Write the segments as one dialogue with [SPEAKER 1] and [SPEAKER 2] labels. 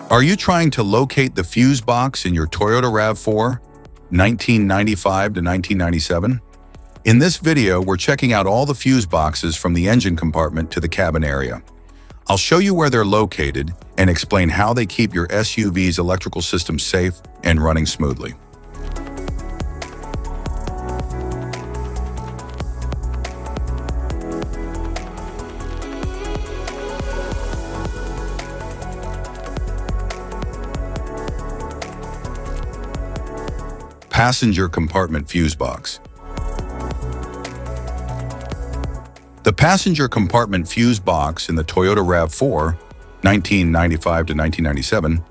[SPEAKER 1] Are you trying to locate the fuse box in your Toyota RAV4, 1995 to 1997? In this video, we're checking out all the fuse boxes from the engine compartment to the cabin area. I'll show you where they're located and explain how they keep your SUV's electrical system safe and running smoothly. Passenger compartment fuse box. The passenger compartment fuse box in the Toyota RAV4, 1995 to 1997,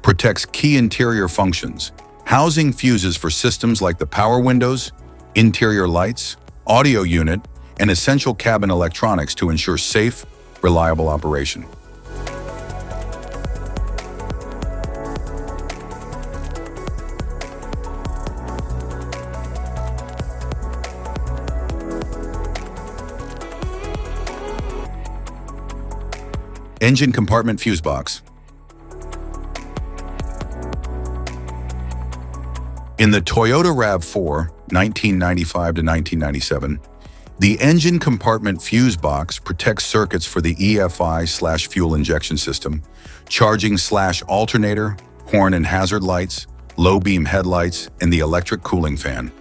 [SPEAKER 1] protects key interior functions, housing fuses for systems like the power windows, interior lights, audio unit, and essential cabin electronics to ensure safe, reliable operation. Engine compartment fuse box. In the Toyota RAV4, 1995 to 1997, the engine compartment fuse box protects circuits for the EFI/fuel injection system, charging/alternator, horn and hazard lights, low beam headlights, and the electric cooling fan.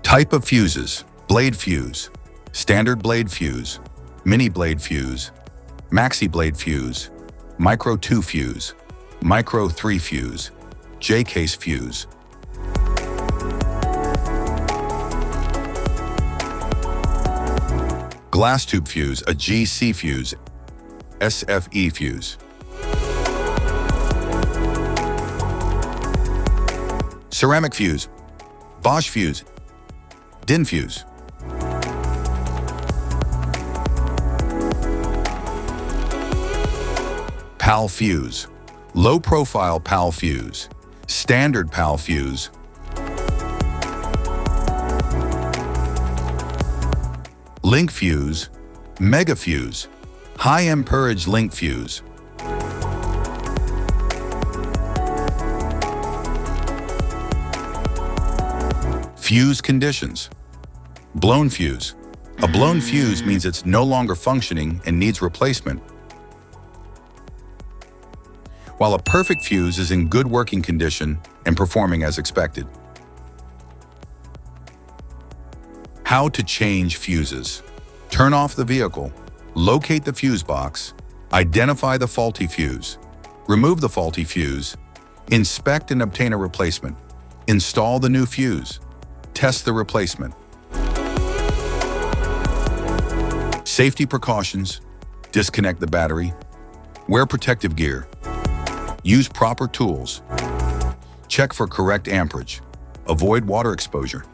[SPEAKER 1] Type of fuses: blade fuse, standard blade fuse, mini blade fuse, maxi blade fuse, micro 2 fuse, micro 3 fuse, J-case fuse. Glass tube fuse, a GC fuse, SFE fuse. Ceramic fuse, Bosch fuse, DIN fuse. PAL fuse, low profile PAL fuse, standard PAL fuse. Link fuse, mega fuse, high amperage link fuse. Fuse conditions. Blown fuse. A blown fuse means it's no longer functioning and needs replacement, while a perfect fuse is in good working condition and performing as expected. How to change fuses. Turn off the vehicle, locate the fuse box, identify the faulty fuse, remove the faulty fuse, inspect and obtain a replacement, install the new fuse, test the replacement. Safety precautions: disconnect the battery, wear protective gear, use proper tools, check for correct amperage, avoid water exposure.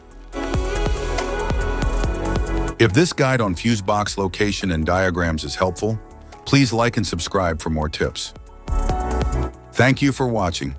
[SPEAKER 1] If this guide on fuse box location and diagrams is helpful, please like and subscribe for more tips. Thank you for watching.